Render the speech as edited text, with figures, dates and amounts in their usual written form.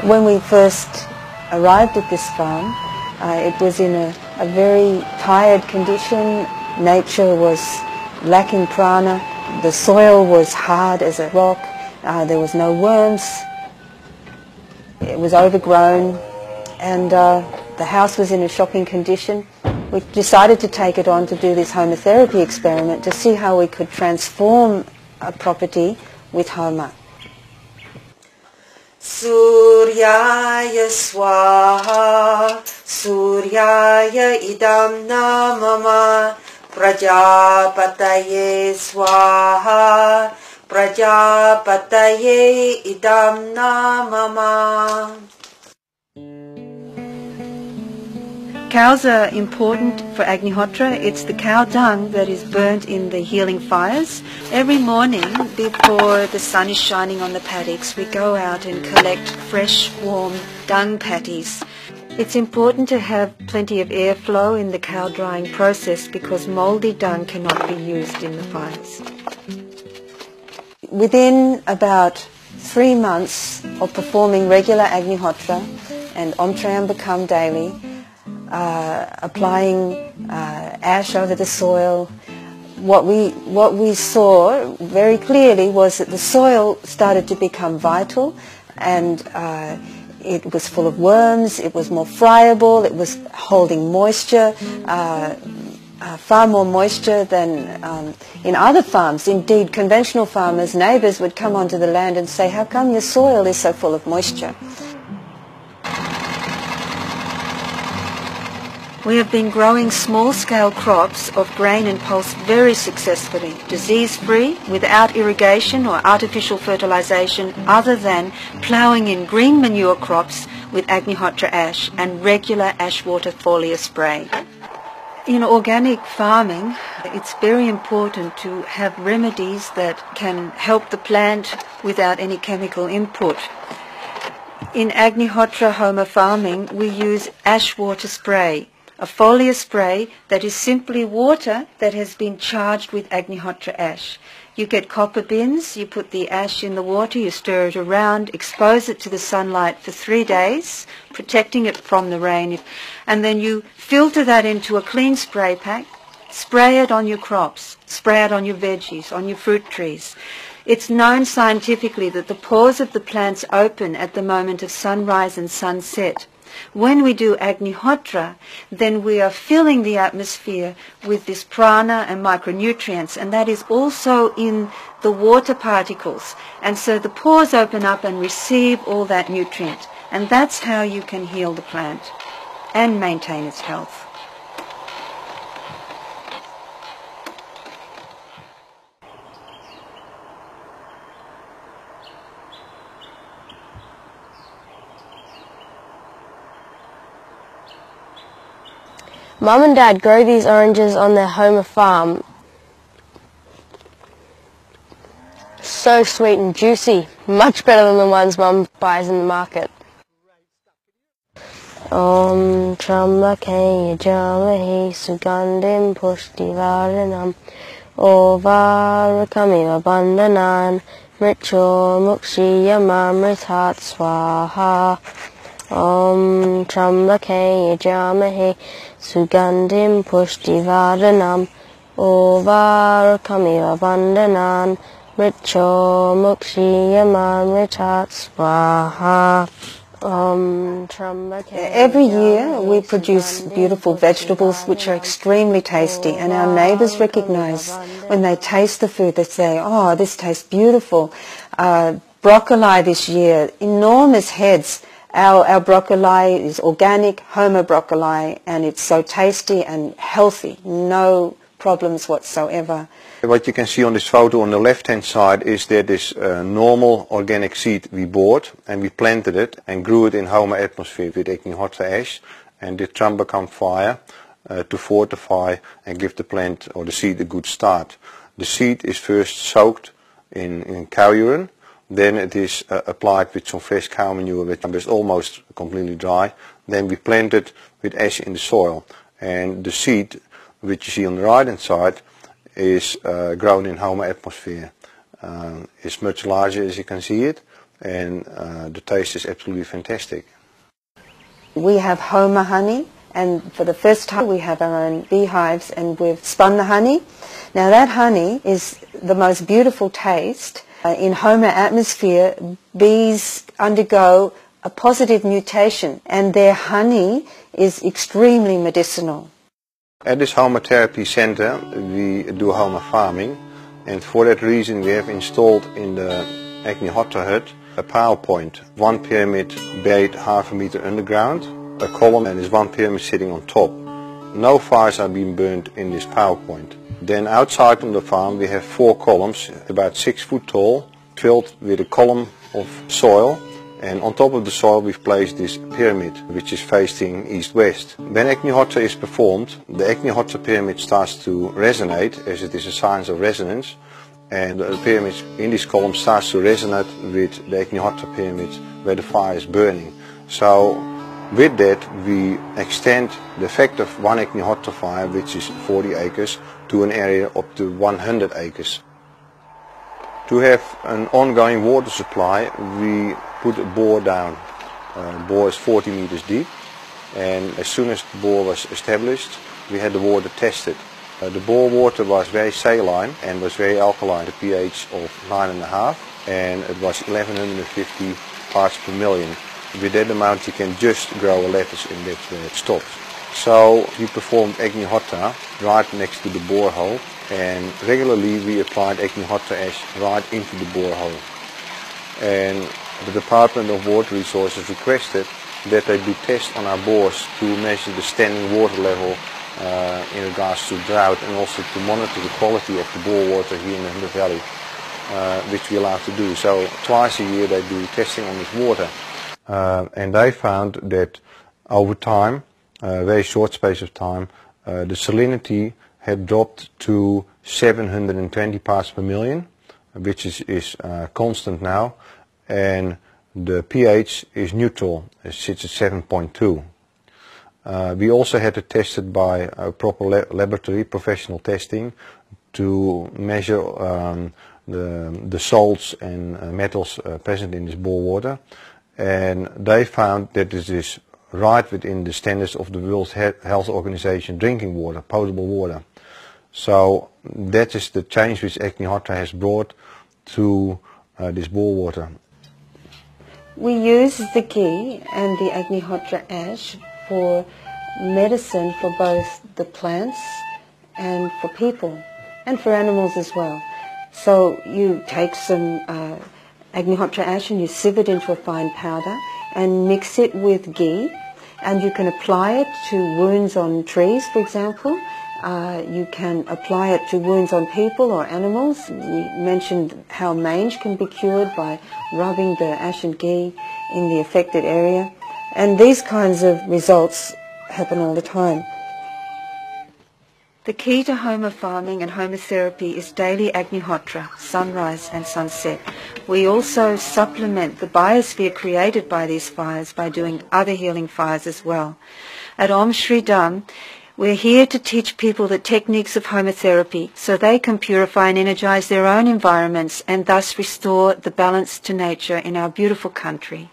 When we first arrived at this farm, it was in a very tired condition. Nature was lacking prana. The soil was hard as a rock. There was no worms. It was overgrown, and the house was in a shocking condition. We decided to take it on to do this homotherapy experiment to see how we could transform a property with Homa. Suryaya swaha, Suryaya idam namama, Prajapataye swaha, Prajapataye idam namama. Cows are important for Agnihotra. It's the cow dung that is burnt in the healing fires. Every morning before the sun is shining on the paddocks, we go out and collect fresh, warm dung patties. It's important to have plenty of airflow in the cow drying process because mouldy dung cannot be used in the fires. Within about 3 months of performing regular Agnihotra and Om Triambakam daily, applying ash over the soil, what we saw very clearly was that the soil started to become vital, and it was full of worms, it was more friable, it was holding moisture, far more moisture than in other farms. Indeed, conventional farmers, neighbours would come onto the land and say, "How come your soil is so full of moisture?" We have been growing small-scale crops of grain and pulse very successfully, disease-free, without irrigation or artificial fertilisation, other than ploughing in green manure crops with Agnihotra Ash and regular ash water foliar spray. In organic farming, it's very important to have remedies that can help the plant without any chemical input. In Agnihotra Homa Farming, we use ash water spray, a foliar spray that is simply water that has been charged with Agnihotra Ash. You get copper bins, you put the ash in the water, you stir it around, expose it to the sunlight for 3 days, protecting it from the rain, and then you filter that into a clean spray pack, spray it on your crops, spray it on your veggies, on your fruit trees. It's known scientifically that the pores of the plants open at the moment of sunrise and sunset. When we do Agnihotra, then we are filling the atmosphere with this prana and micronutrients, and that is also in the water particles. And so the pores open up and receive all that nutrient. And that's how you can heal the plant and maintain its health. Mum and Dad grow these oranges on their Homa farm. So sweet and juicy, much better than the ones Mum buys in the market. Om Trambake Yajamahe Sugandim Pushtivaranam Ovarakamiva Bandhanan Mrityo Mukshiyamamritat Swaha. Om Trambake Yajamahe Sugandim Pushtivaranam Ovarakamiva Bandhanan Mrityo Mukshiyamamritat Swaha. Every year we produce beautiful vegetables which are extremely tasty, and our neighbours recognise when they taste the food. They say, "Oh, this tastes beautiful." Broccoli this year, enormous heads. Our broccoli is organic, Homa broccoli, and it's so tasty and healthy. No problems whatsoever. What you can see on this photo on the left-hand side is that this normal organic seed we bought, and we planted it and grew it in Homa atmosphere with Agnihotra Ash and did Trambakam fire to fortify and give the plant or the seed a good start. The seed is first soaked in cow urine, then it is applied with some fresh cow manure which is almost completely dry. Then we plant it with ash in the soil, and the seed which you see on the right hand side is grown in Homa atmosphere. It's much larger as you can see it, and the taste is absolutely fantastic. We have Homa honey, and for the first time we have our own beehives, and we've spun the honey. Now that honey is the most beautiful taste. In Homa atmosphere, bees undergo a positive mutation, and their honey is extremely medicinal. At this Homa Therapy Center we do Homa Farming, and for that reason we have installed in the Agnihotra hut a power point. One pyramid buried half a meter underground, a column, and there's one pyramid sitting on top. No fires are being burned in this power point. Then outside on the farm we have 4 columns about 6 foot tall, filled with a column of soil, and on top of the soil we've placed this pyramid which is facing east-west. When Agnihotra is performed, the Agnihotra pyramid starts to resonate, as it is a science of resonance, and the pyramid in this column starts to resonate with the Agnihotra pyramid where the fire is burning. So with that we extend the effect of one Agnihotra fire, which is 40 acres, to an area up to 100 acres. To have an ongoing water supply we put a bore down. The bore is 40 meters deep, and as soon as the bore was established we had the water tested. The bore water was very saline and was very alkaline, the pH of 9.5, and it was 1150 parts per million. With that amount you can just grow a lettuce, and that's where it stops. So we performed Agnihotra right next to the borehole, and regularly we applied Agnihotra ash right into the borehole. And the Department of Water Resources requested that they do tests on our bores to measure the standing water level in regards to drought, and also to monitor the quality of the bore water here in the Hunter Valley, which we are allowed to do. So twice a year they do testing on this water. And they found that over time, a very short space of time, the salinity had dropped to 720 parts per million, which is constant now, and the pH is neutral, it sits at 7.2. We also had it tested by a proper laboratory, professional testing, to measure the salts and metals present in this bore water, and they found that this is right within the standards of the World Health Organization drinking water, potable water. So that is the change which Agnihotra has brought to this bore water. We use the ghee and the Agnihotra ash for medicine for both the plants and for people, and for animals as well. So you take some Agnihotra ash and you sieve it into a fine powder and mix it with ghee, and you can apply it to wounds on trees, for example. You can apply it to wounds on people or animals. We mentioned how mange can be cured by rubbing the ash and ghee in the affected area, and these kinds of results happen all the time. The key to Homa farming and Homa therapy is daily Agnihotra, sunrise and sunset. We also supplement the biosphere created by these fires by doing other healing fires as well. At Om Shri Dham, we're here to teach people the techniques of Homa therapy so they can purify and energize their own environments and thus restore the balance to nature in our beautiful country.